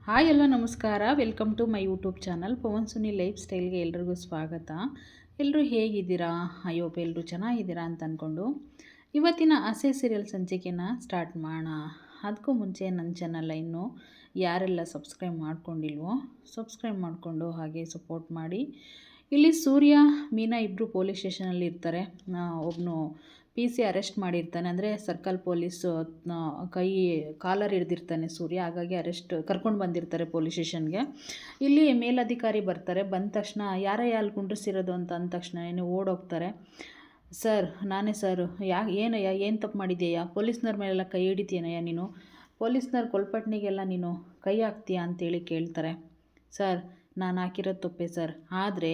Hi ಎಲ್ಲ ನಮಸ್ಕಾರ. Welcome to my YouTube channel Pavan Suni life ಸ್ಟೈಲ್ಗೆ ಎಲ್ರಿಗೂ ಸ್ವಾಗತ. ಎಲ್ಲರೂ ಹೇಗಿದ್ದೀರಾ? ಅಯ್ಯೋಪ ಎಲ್ಲರೂ ಚೆನ್ನಾಗಿದ್ದೀರಾ ಅಂತ ಅಂದ್ಕೊಂಡು ಇವತ್ತಿನ ಆಸೆ ಸೀರಿಯಲ್ ಸಂಚಿಕೆನ ಸ್ಟಾರ್ಟ್ ಮಾಡೋಣ. ಅದಕ್ಕೂ ಮುಂಚೆ ನನ್ನ ಚಾನಲ್ ಇನ್ನೂ ಯಾರೆಲ್ಲ ಸಬ್ಸ್ಕ್ರೈಬ್ ಮಾಡ್ಕೊಂಡಿಲ್ವೋ ಸಬ್ಸ್ಕ್ರೈಬ್ ಮಾಡಿಕೊಂಡು ಹಾಗೆ ಸಪೋರ್ಟ್ ಮಾಡಿ. ಇಲ್ಲಿ ಸೂರ್ಯ ಮೀನಾ ಇಬ್ಬರು ಪೊಲೀಸ್ ಸ್ಟೇಷನಲ್ಲಿ ಇರ್ತಾರೆ. ಒಬ್ಬನು PC ಅರೆಸ್ಟ್ ಮಾಡಿರ್ತಾನೆ, ಅಂದರೆ ಸರ್ಕಲ್ ಪೊಲೀಸು ಕಾಲರ್ ಹಿಡ್ದಿರ್ತಾನೆ ಸೂರ್ಯ, ಹಾಗಾಗಿ ಕರ್ಕೊಂಡು ಬಂದಿರ್ತಾರೆ ಪೊಲೀಸ್ ಸ್ಟೇಷನ್ಗೆ. ಇಲ್ಲಿ ಮೇಲಧಿಕಾರಿ ಬರ್ತಾರೆ. ಬಂದ ತಕ್ಷಣ ಯಾರಯ್ಯ ಅಲ್ಲಿ ಕುಂಡ್ರಿಸಿರೋದು ಅಂತ ಅಂದ ತಕ್ಷಣ ಓಡೋಗ್ತಾರೆ. ಸರ್ ನಾನೇ ಸರ್, ಏನಯ್ಯ ಏನು ತಪ್ಪು ಮಾಡಿದ್ದೀಯಾ? ಪೊಲೀಸ್ನವ್ರ ಮೇಲೆಲ್ಲ ಕೈ ಹಿಡಿತೀನಯ್ಯ ನೀನು? ಪೊಲೀಸ್ನವ್ರ ಕೊಲ್ಪಟ್ನಿಗೆಲ್ಲ ನೀನು ಕೈ ಹಾಕ್ತೀಯಾ ಅಂತೇಳಿ ಕೇಳ್ತಾರೆ. ಸರ್ ನಾನು ಹಾಕಿರೋದು ತಪ್ಪೆ ಸರ್, ಆದರೆ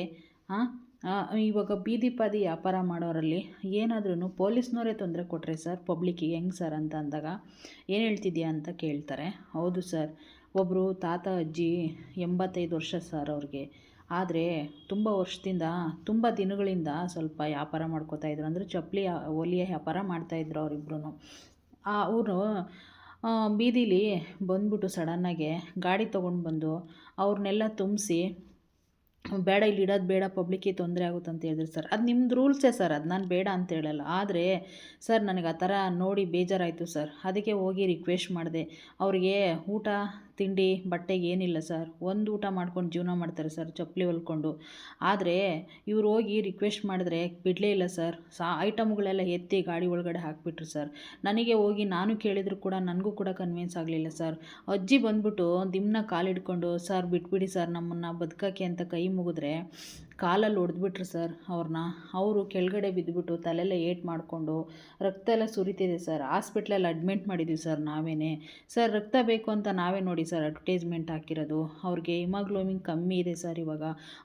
ಇವಾಗ ಬೀದಿ ಪಾದಿ ವ್ಯಾಪಾರ ಮಾಡೋರಲ್ಲಿ ಏನಾದ್ರೂ ಪೊಲೀಸ್ನವರೇ ತೊಂದರೆ ಕೊಟ್ಟರೆ ಸರ್ ಪಬ್ಲಿಕ್ಕಿಗೆ ಹೆಂಗೆ ಸರ್ ಅಂತ ಅಂದಾಗ ಏನು ಹೇಳ್ತಿದ್ಯಾ ಅಂತ ಕೇಳ್ತಾರೆ. ಹೌದು ಸರ್, ಒಬ್ಬರು ತಾತ ಅಜ್ಜಿ 85 ವರ್ಷ ಸರ್ ಅವ್ರಿಗೆ. ಆದರೆ ತುಂಬ ವರ್ಷದಿಂದ ತುಂಬ ದಿನಗಳಿಂದ ಸ್ವಲ್ಪ ವ್ಯಾಪಾರ ಮಾಡ್ಕೋತಾಯಿದ್ರು, ಅಂದರೆ ಚಪ್ಪಲಿ ಒಲಿಯ ವ್ಯಾಪಾರ ಮಾಡ್ತಾಯಿದ್ರು ಅವರಿಬ್ರು. ಅವರು ಬೀದಿಲಿ ಬಂದ್ಬಿಟ್ಟು ಸಡನ್ನಾಗೆ ಗಾಡಿ ತೊಗೊಂಡು ಬಂದು ಅವ್ರನ್ನೆಲ್ಲ ತುಂಬಿಸಿ, ಬೇಡ ಇಲ್ಲಿ ಇಡೋದು ಬೇಡ, ಪಬ್ಲಿಕ್ಕಿಗೆ ತೊಂದರೆ ಆಗುತ್ತೆ ಅಂತ ಹೇಳಿದ್ರು ಸರ್. ಅದು ನಿಮ್ಮದು ರೂಲ್ಸೇ ಸರ್, ಅದು ನಾನು ಬೇಡ ಅಂತ ಹೇಳಲ್ಲ. ಆದರೆ ಸರ್ ನನಗೆ ಆ ಥರ ನೋಡಿ ಬೇಜಾರಾಯಿತು ಸರ್, ಅದಕ್ಕೆ ಹೋಗಿ ರಿಕ್ವೆಸ್ಟ್ ಮಾಡಿದೆ. ಅವ್ರಿಗೆ ಊಟ ತಿಂಡಿ ಬಟ್ಟೆಗೆ ಏನಿಲ್ಲ ಸರ್, ಒಂದು ಊಟ ಮಾಡ್ಕೊಂಡು ಜೀವನ ಮಾಡ್ತಾರೆ ಸರ್ ಚಪ್ಪಲಿ ಹೊಲ್ಕೊಂಡು. ಆದರೆ ಇವ್ರು ಹೋಗಿ ರಿಕ್ವೆಸ್ಟ್ ಮಾಡಿದ್ರೆ ಬಿಡಲೇ ಇಲ್ಲ ಸರ್. ಐಟಮ್ಗಳೆಲ್ಲ ಎತ್ತಿ ಗಾಡಿ ಒಳಗಡೆ ಹಾಕಿಬಿಟ್ರು ಸರ್. ನನಗೆ ಹೋಗಿ ನಾನು ಕೇಳಿದ್ರು ಕೂಡ ನನಗೂ ಕೂಡ ಕನ್ವಿನ್ಸ್ ಆಗಲಿಲ್ಲ ಸರ್. ಅಜ್ಜಿ ಬಂದ್ಬಿಟ್ಟು ದಿಮ್ನ ಕಾಲಿಡ್ಕೊಂಡು ಸರ್ ಬಿಟ್ಬಿಡಿ ಸರ್ ನಮ್ಮನ್ನು ಬದುಕಕ್ಕೆ ಅಂತ ಕೈ ಮುಗಿದ್ರೆ ಕಾಲಲ್ಲಿ ಹೊಡೆದ್ಬಿಟ್ರು ಸರ್ ಅವ್ರನ್ನ. ಅವರು ಕೆಳಗಡೆ ಬಿದ್ದುಬಿಟ್ಟು ತಲೆಯೆಲ್ಲ ಏಟ್ ಮಾಡಿಕೊಂಡು ರಕ್ತ ಎಲ್ಲ ಸುರಿತಿದೆ ಸರ್. ಹಾಸ್ಪಿಟ್ಲಲ್ಲಿ ಅಡ್ಮಿಟ್ ಮಾಡಿದ್ವಿ ಸರ್ ನಾವೇ. ಸರ್ ರಕ್ತ ಬೇಕು ಅಂತ ನಾವೇ ನೋಡಿ ಸರ್ ಅಡ್ವರ್ಟೈಸ್ಮೆಂಟ್ ಹಾಕಿರೋದು. ಅವ್ರಿಗೆ ಹಿಮೋಗ್ಲೋಬಿನ್ ಕಮ್ಮಿ ಇದೆ ಸರ್, ಇವಾಗ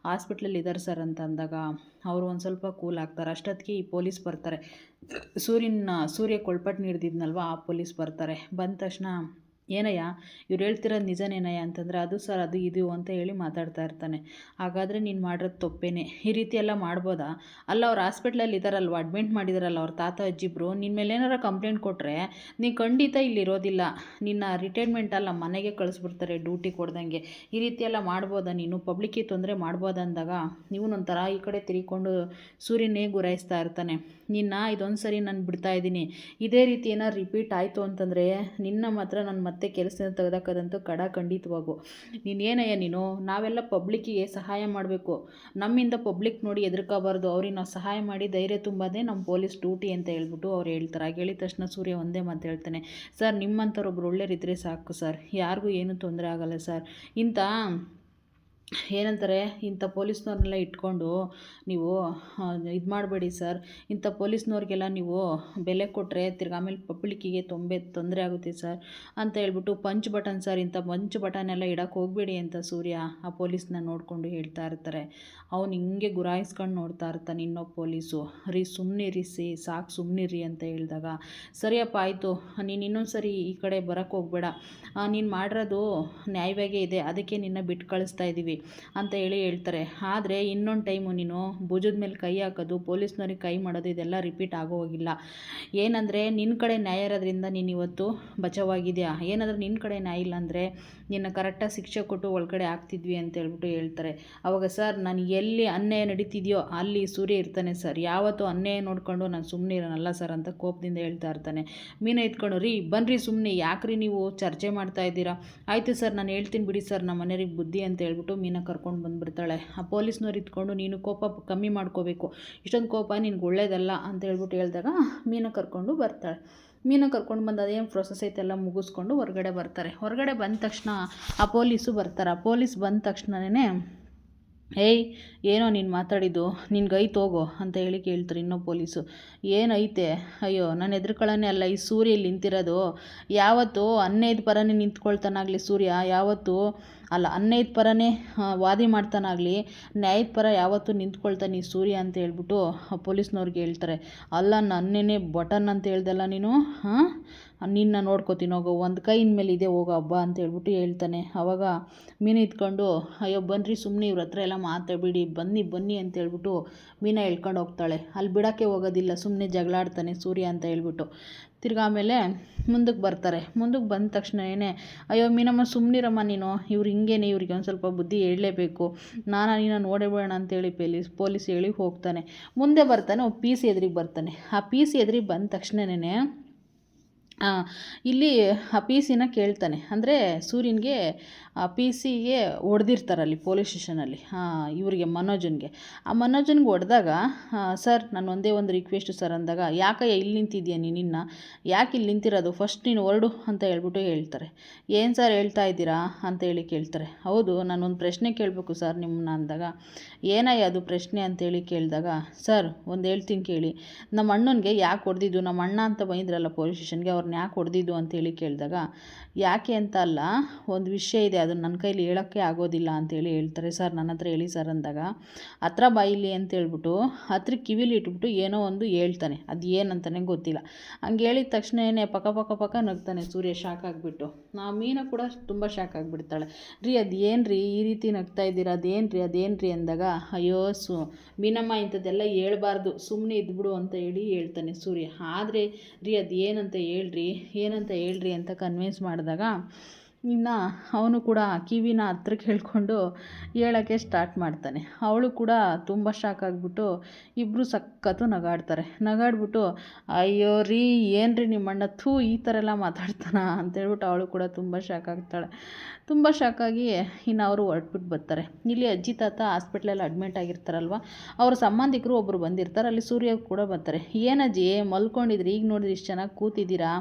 ಹಾಸ್ಪಿಟ್ಲಲ್ಲಿ ಇದ್ದಾರೆ ಸರ್ ಅಂತ ಅಂದಾಗ ಅವರು ಒಂದು ಸ್ವಲ್ಪ ಕೂಲ್ ಆಗ್ತಾರೆ. ಅಷ್ಟೊತ್ತಿಗೆ ಈ ಪೊಲೀಸ್ ಬರ್ತಾರೆ. ಸೂರ್ಯ ಕೊಳ್ಪಟ್ಟು ಹಿಡ್ದಿದ್ನಲ್ವ ಆ ಪೊಲೀಸ್ ಬರ್ತಾರೆ. ಬಂದ ತಕ್ಷಣ ಏನಯ್ಯ ಇವ್ರು ಹೇಳ್ತಿರೋದು ನಿಜನೇನಯ್ಯ ಅಂತಂದರೆ, ಅದು ಸರ್ ಅದು ಇದು ಅಂತ ಹೇಳಿ ಮಾತಾಡ್ತಾ ಇರ್ತಾನೆ. ಹಾಗಾದರೆ ನೀನು ಮಾಡಿರೋದು ತಪ್ಪೇನೆ, ಈ ರೀತಿ ಎಲ್ಲ ಮಾಡ್ಬೋದಾ? ಅಲ್ಲ ಅವ್ರು ಹಾಸ್ಪಿಟ್ಲಲ್ಲಿ ಇದ್ದಾರಲ್ವ, ಅಡ್ಮಿಟ್ ಮಾಡಿದಾರಲ್ಲ ಅವ್ರ ತಾತ ಅಜ್ಜಿಬ್ರು, ನಿನ್ನ ಮೇಲೆ ಏನಾರ ಕಂಪ್ಲೇಂಟ್ ಕೊಟ್ಟರೆ ನೀನು ಖಂಡಿತ ಇಲ್ಲಿರೋದಿಲ್ಲ, ನಿನ್ನ ರಿಟೈರ್ಮೆಂಟ್ ಅಲ್ಲ ಮನೆಗೆ ಕಳಿಸ್ಬಿಡ್ತಾರೆ ಡ್ಯೂಟಿ ಕೊಡ್ದಂಗೆ. ಈ ರೀತಿ ಎಲ್ಲ ಮಾಡ್ಬೋದಾ ನೀನು? ಪಬ್ಲಿಕ್ಕಿಗೆ ತೊಂದರೆ ಮಾಡ್ಬೋದಾ ಅಂದಾಗ ಇವನೊಂಥರ ಈ ಕಡೆ ತಿರ್ಕೊಂಡು ಸೂರ್ಯನೇ ಗುರಾಯಿಸ್ತಾ ಇರ್ತಾನೆ. ಇದೊಂದು ಸರಿ ನಾನು ಬಿಡ್ತಾ ಇದ್ದೀನಿ, ಇದೇ ರೀತಿ ಏನಾರು ರಿಪೀಟ್ ಆಯಿತು ಅಂತಂದರೆ ನಿನ್ನ ಮಾತ್ರ ನಾನು ಮತ್ತೆ ಕೆಲಸದಿಂದ ತೆಗೆದಾಕೋದಂತೂ ಖಂಡಿತವಾಗು. ನೀನೇನಯ್ಯ ನೀನು? ನಾವೆಲ್ಲ ಪಬ್ಲಿಕ್ಕಿಗೆ ಸಹಾಯ ಮಾಡಬೇಕು, ನಮ್ಮಿಂದ ಪಬ್ಲಿಕ್ ನೋಡಿ ಹೆದರ್ಕೋಬಾರ್ದು, ಅವ್ರಿಗೆ ನಾವು ಸಹಾಯ ಮಾಡಿ ಧೈರ್ಯ ತುಂಬೋದೇ ನಮ್ಮ ಪೊಲೀಸ್ ಡ್ಯೂಟಿ ಅಂತ ಹೇಳ್ಬಿಟ್ಟು ಅವ್ರು ಹೇಳ್ತಾರೆ. ಹಾಗೆ ಹೇಳಿದ ತಕ್ಷಣ ಸೂರ್ಯ ಒಂದೇ ಮಾತು ಹೇಳ್ತಾನೆ, ಸರ್ ನಿಮ್ಮಂಥವ್ರು ಒಬ್ರು ಒಳ್ಳೆಯರಿದ್ದರೆ ಸಾಕು ಸರ್, ಯಾರಿಗೂ ಏನೂ ತೊಂದರೆ ಆಗಲ್ಲ ಸರ್. ಇಂಥ ಪೊಲೀಸ್ನವ್ರನ್ನೆಲ್ಲ ಇಟ್ಕೊಂಡು ನೀವು ಇದು ಮಾಡಬೇಡಿ ಸರ್. ಇಂಥ ಪೊಲೀಸ್ನವ್ರಿಗೆಲ್ಲ ನೀವು ಬೆಲೆ ಕೊಟ್ಟರೆ ಆಮೇಲೆ ಪಬ್ಲಿಕ್ಕಿಗೆ ತೊಂದರೆ ಆಗುತ್ತೆ ಸರ್ ಅಂತ ಹೇಳ್ಬಿಟ್ಟು ಪಂಚ್ ಬಟನ್ ಸರ್, ಇಂಥ ಪಂಚ್ ಬಟನ್ ಎಲ್ಲ ಇಡಕ್ಕೆ ಹೋಗಬೇಡಿ ಅಂತ ಸೂರ್ಯ ಆ ಪೊಲೀಸ್ನ ನೋಡಿಕೊಂಡು ಹೇಳ್ತಾ ಇರ್ತಾರೆ. ಅವನು ಹಿಂಗೆ ಗುರಾಯಿಸ್ಕೊಂಡು ನೋಡ್ತಾ ಇರ್ತಾನೆ. ಇನ್ನೊಬ್ಬ ಪೊಲೀಸು, ಸುಮ್ಮನಿರಿಸಿ ಸಾಕು ಸುಮ್ಮನಿರಿ ಅಂತ ಹೇಳಿದಾಗ, ಸರಿಯಪ್ಪ ಆಯಿತು, ನೀನು ಇನ್ನೊಂದು ಸರಿ ಈ ಕಡೆ ಬರೋಕ್ಕೆ ಹೋಗಬೇಡ, ನೀನು ಮಾಡಿರೋದು ನ್ಯಾಯವಾಗೇ ಇದೆ, ಅದಕ್ಕೆ ನಿನ್ನ ಬಿಟ್ಟು ಕಳಿಸ್ತಾ ಇದ್ದೀವಿ ಅಂತ ಹೇಳ್ತಾರೆ. ಆದರೆ ಇನ್ನೊಂದು ಟೈಮು ನೀನು ಭುಜದ ಮೇಲೆ ಕೈ ಹಾಕೋದು, ಪೊಲೀಸ್ನವ್ರಿಗೆ ಕೈ ಮಾಡೋದು ಇದೆಲ್ಲ ರಿಪೀಟ್ ಆಗೋಗಿಲ್ಲ. ಏನಂದರೆ ನಿನ್ನ ಕಡೆ ನ್ಯಾಯ ಇರೋದ್ರಿಂದ ನೀನು ಇವತ್ತು ಬಚಾವಾಗಿದೆಯಾ. ಏನಾದರೂ ನಿನ್ನ ಕಡೆ ನ್ಯಾಯ ಇಲ್ಲ ಅಂದರೆ ನಿನ್ನ ಕರೆಕ್ಟಾಗಿ ಶಿಕ್ಷೆ ಕೊಟ್ಟು ಒಳಗಡೆ ಹಾಕ್ತಿದ್ವಿ ಅಂತ ಹೇಳ್ತಾರೆ. ಅವಾಗ ಸರ್ ನಾನು ಎಲ್ಲಿ ಅನ್ಯಾಯ ನಡೀತಿದೆಯೋ ಅಲ್ಲಿ ಸೂರ್ಯ ಇರ್ತಾನೆ ಸರ್, ಯಾವತ್ತೂ ಅನ್ಯಾಯ ನೋಡಿಕೊಂಡು ನಾನು ಸುಮ್ಮನೆ ಇರೋನಲ್ಲ ಸರ್ ಅಂತ ಕೋಪದಿಂದ ಹೇಳ್ತಾ ಇರ್ತಾನೆ. ಮೀನ ಇಟ್ಕೊಂಡು ಬನ್ನಿರಿ ಸುಮ್ಮನೆ ಯಾಕ್ರಿ ನೀವು ಚರ್ಚೆ ಮಾಡ್ತಾ ಇದ್ದೀರಾ? ಆಯಿತು ಸರ್ ನಾನು ಹೇಳ್ತೀನಿ ಬಿಡಿ ಸರ್ ನಮ್ಮ ಮನೆಯವ್ರಿಗೆ ಬುದ್ಧಿ ಅಂತ ಹೇಳ್ಬಿಟ್ಟು ಮೀನ ಕರ್ಕೊಂಡು ಬಂದುಬಿಡ್ತಾಳೆ. ಆ ಪೊಲೀಸ್ನವ್ರು ಇಟ್ಕೊಂಡು ನೀನು ಕೋಪ ಕಮ್ಮಿ ಮಾಡ್ಕೋಬೇಕು, ಇಷ್ಟೊಂದು ಕೋಪ ನಿನ್ಗೆ ಒಳ್ಳೇದಲ್ಲ ಅಂತ ಹೇಳ್ಬಿಟ್ಟು ಹೇಳಿದಾಗ ಮೀನ ಕರ್ಕೊಂಡು ಬರ್ತಾಳೆ. ಮೀನ ಕರ್ಕೊಂಡು ಬಂದು ಅದೇನು ಪ್ರೊಸೆಸ್ ಐತೆಲ್ಲ ಮುಗಿಸ್ಕೊಂಡು ಹೊರಗಡೆ ಬರ್ತಾರೆ. ಹೊರಗಡೆ ಬಂದ ತಕ್ಷಣ ಆ ಪೊಲೀಸು ಬರ್ತಾರೆ. ಆ ಪೊಲೀಸ್ ಬಂದ ತಕ್ಷಣವೇ ಏಯ್ ಏನೋ ನೀನು ಮಾತಾಡಿದ್ದು, ನಿನ್ಗೈತೆ ಹೋಗೋ ಅಂತ ಹೇಳಿ ಕೇಳ್ತಾರೆ. ಇನ್ನೊಬ್ಬ ಪೊಲೀಸು, ಏನೈತೆ? ಅಯ್ಯೋ ನಾನು ಹೆದರ್ಕೊಳ್ಳೋನೇ ಅಲ್ಲ, ಈ ಸೂರ್ಯ ಇಲ್ಲಿ ನಿಂತಿರೋದು ಯಾವತ್ತೂ ಅನ್ಯಾಯದ ಪರನೇ ನಿಂತ್ಕೊಳ್ತಾನಾಗಲಿ ಸೂರ್ಯ, ಯಾವತ್ತೂ ಅಲ್ಲ ಅನ್ಯಾಯದ ಪರನೇ ವಾದಿ ಮಾಡ್ತಾನಾಗಲಿ, ನ್ಯಾಯದ ಪರ ಯಾವತ್ತೂ ನಿಂತ್ಕೊಳ್ತಾನೆ ಈ ಸೂರ್ಯ ಅಂತ ಹೇಳ್ಬಿಟ್ಟು ಪೊಲೀಸ್ನವ್ರಿಗೆ ಹೇಳ್ತಾರೆ. ಅಲ್ಲ ನನ್ನೇನೆ ಬಟನ್ ಅಂತ ಹೇಳ್ದಲ್ಲ ನೀನು, ನಿನ್ನ ನೋಡ್ಕೋತೀನಿ ಹೋಗೋ, ಒಂದು ಕೈಯಿಂದ ಮೇಲೆ ಇದೆ ಹೋಗೋ ಹಬ್ಬ ಅಂತ ಹೇಳ್ಬಿಟ್ಟು ಹೇಳ್ತಾನೆ. ಆವಾಗ ಮೀನು ಇಟ್ಕೊಂಡು ಅಯ್ಯೋ ಬನ್ನಿರಿ ಸುಮ್ಮನೆ ಇವ್ರ ಹತ್ರ ಎಲ್ಲ ಮಾತಾಡಬೇಡಿ, ಬನ್ನಿ ಅಂತ ಹೇಳ್ಬಿಟ್ಟು ಮೀನ ಹೇಳ್ಕೊಂಡು ಹೋಗ್ತಾಳೆ. ಅಲ್ಲಿ ಬಿಡೋಕ್ಕೆ ಹೋಗೋದಿಲ್ಲ, ಸುಮ್ಮನೆ ಜಗಳಾಡ್ತಾನೆ ಸೂರ್ಯ ಅಂತ ಹೇಳ್ಬಿಟ್ಟು. ತಿರ್ಗಿ ಆಮೇಲೆ ಮುಂದಕ್ಕೆ ಬರ್ತಾರೆ. ಮುಂದಕ್ಕೆ ಬಂದ ತಕ್ಷಣವೇ ಅಯ್ಯೋ ಮೀನಮ್ಮ ಸುಮ್ಮನಿರಮ್ಮ ನೀನು, ಇವ್ರು ಹಿಂಗೇನೆ, ಇವ್ರಿಗೆ ಒಂದು ಸ್ವಲ್ಪ ಬುದ್ಧಿ ಹೇಳಲೇಬೇಕು, ನಾನು ನೀನು ನೋಡೇ ಬಿಡೋಣ ಅಂತೇಳಿ ಪೊಲೀಸ್ ಹೇಳಿ ಹೋಗ್ತಾನೆ. ಮುಂದೆ ಬರ್ತಾನೆ, ಒಬ್ಬ ಪಿ ಸಿ ಎದುರಿಗೆ ಬರ್ತಾನೆ. ಆ ಪಿ ಸಿ ಎದುರಿಗೆ ಬಂದ ತಕ್ಷಣವೇ ಇಲ್ಲಿ ಆ ಪಿ ಸಿನ ಕೇಳ್ತಾನೆ. ಅಂದರೆ ಸೂರ್ಯನಿಗೆ ಆ ಪಿ ಸಿಗೆ ಹೊಡೆದಿರ್ತಾರಲ್ಲಿ ಪೊಲೀಸ್ ಸ್ಟೇಷನಲ್ಲಿ, ಇವರಿಗೆ ಮನೋಜನ್ಗೆ. ಆ ಮನೋಜನ್ಗೆ ಹೊಡೆದಾಗ, ಸರ್ ನಾನು ಒಂದೇ ಒಂದು ರಿಕ್ವೆಸ್ಟು ಸರ್ ಅಂದಾಗ, ಯಾಕಯ್ಯ ಇಲ್ಲಿ ನಿಂತಿದ್ಯಾ ನೀನಿನ್ನ, ಯಾಕೆ ಇಲ್ಲಿ ನಿಂತಿರೋದು, ಫಸ್ಟ್ ನೀನು ಹೊರಡು ಅಂತ ಹೇಳ್ಬಿಟ್ಟು ಹೇಳ್ತಾರೆ. ಏನು ಸರ್ ಹೇಳ್ತಾ ಇದ್ದೀರಾ ಅಂತೇಳಿ ಕೇಳ್ತಾರೆ. ಹೌದು ನಾನೊಂದು ಪ್ರಶ್ನೆ ಕೇಳಬೇಕು ಸರ್ ನಿಮ್ಮನ್ನ ಅಂದಾಗ, ಏನಯ್ಯ ಅದು ಪ್ರಶ್ನೆ ಅಂತೇಳಿ ಕೇಳಿದಾಗ, ಸರ್ ಒಂದು ಹೇಳ್ತೀನಿ ಕೇಳಿ, ನಮ್ಮ ಅಣ್ಣನಿಗೆ ಯಾಕೆ ಹೊಡೆದಿದ್ದು, ನಮ್ಮ ಅಣ್ಣ ಅಂತ ಬಂದಿದ್ರಲ್ಲ ಪೊಲೀಸ್ ಸ್ಟೇಷನ್ಗೆ, ಅವ್ರನ್ನ ಯಾಕೆ ಹೊಡೆದಿದ್ದು ಅಂತೇಳಿ ಕೇಳಿದಾಗ, ಯಾಕೆ ಅಂತ ಅಲ್ಲ, ಒಂದು ವಿಷಯ ಇದೆ, ಅದನ್ನು ನನ್ನ ಕೈಲಿ ಹೇಳೋಕ್ಕೆ ಆಗೋದಿಲ್ಲ ಅಂತೇಳಿ ಹೇಳ್ತಾರೆ. ಸರ್ ನನ್ನ ಹತ್ರ ಹೇಳಿ ಸರ್ ಅಂದಾಗ, ಹತ್ರ ಬಾಯಿಲಿ ಅಂತೇಳ್ಬಿಟ್ಟು ಹತ್ರಕ್ಕೆ ಕಿವಿಲಿ ಇಟ್ಬಿಟ್ಟು ಏನೋ ಒಂದು ಹೇಳ್ತಾನೆ. ಅದು ಏನಂತಾನೆ ಗೊತ್ತಿಲ್ಲ. ಹಂಗೆ ಹೇಳಿದ ತಕ್ಷಣ ಪಕ್ಕ ನಗ್ತಾನೆ ಸೂರ್ಯ, ಶಾಕ್ ಆಗಿಬಿಟ್ಟು. ಮೀನಾ ಕೂಡ ತುಂಬ ಶಾಕ್ ಆಗಿಬಿಡ್ತಾಳೆ. ರೀ ಅದೇನು ರೀ ಈ ರೀತಿ ನಗ್ತಾ ಇದ್ದೀರಾ, ಅದೇನು ರೀ ಅಂದಾಗ, ಅಯ್ಯೋ ಮೀನಮ್ಮ ಇಂಥದ್ದೆಲ್ಲ ಹೇಳ್ಬಾರ್ದು, ಸುಮ್ಮನೆ ಇದ್ಬಿಡು ಅಂತ ಹೇಳಿ ಹೇಳ್ತಾನೆ ಸೂರ್ಯ. ಆದರೆ ರೀ ಅದು ಏನಂತ ಹೇಳ್ರಿ ಅಂತ ಕನ್ವಿನ್ಸ್ ಮಾಡಿದಾಗ, ಇನ್ನು ಅವನು ಕೂಡ ಕಿವಿನ ಹತ್ರಕ್ಕೆ ಹೇಳ್ಕೊಂಡು ಹೇಳೋಕ್ಕೆ ಸ್ಟಾರ್ಟ್ ಮಾಡ್ತಾನೆ. ಅವಳು ಕೂಡ ತುಂಬ ಶಾಕ್ ಆಗಿಬಿಟ್ಟು ಇಬ್ಬರು ಸಖತ್ತು ನಗಾಡ್ಬಿಟ್ಟು, ಅಯ್ಯೋ ರೀ ಏನು ರೀ ನಿಮ್ಮ ಅಣ್ಣ, ಥೂ ಈ ಥರ ಎಲ್ಲ ಮಾತಾಡ್ತಾನ ಅಂತೇಳ್ಬಿಟ್ಟು ಅವಳು ಕೂಡ ತುಂಬ ಶಾಕ್ ಆಗ್ತಾಳೆ. ತುಂಬ ಶಾಕಾಗಿ ಇನ್ನು ಅವರು ಹೊರಟ್ಬಿಟ್ಟು ಬರ್ತಾರೆ. ಇಲ್ಲಿ ಅಜ್ಜಿ ತಾತ ಹಾಸ್ಪಿಟ್ಲಲ್ಲಿ ಅಡ್ಮಿಟ್ ಆಗಿರ್ತಾರಲ್ವ, ಅವ್ರ ಸಂಬಂಧಿಕರು ಒಬ್ಬರು ಬಂದಿರ್ತಾರೆ. ಅಲ್ಲಿ ಸೂರ್ಯ ಕೂಡ ಬರ್ತಾರೆ. ಏನಜ್ಜಿ ಮಲ್ಕೊಂಡಿದ್ರಿ, ಈಗ ನೋಡಿದ್ರಿ ಇಷ್ಟು ಚೆನ್ನಾಗಿ ಕೂತಿದ್ದೀರಾ,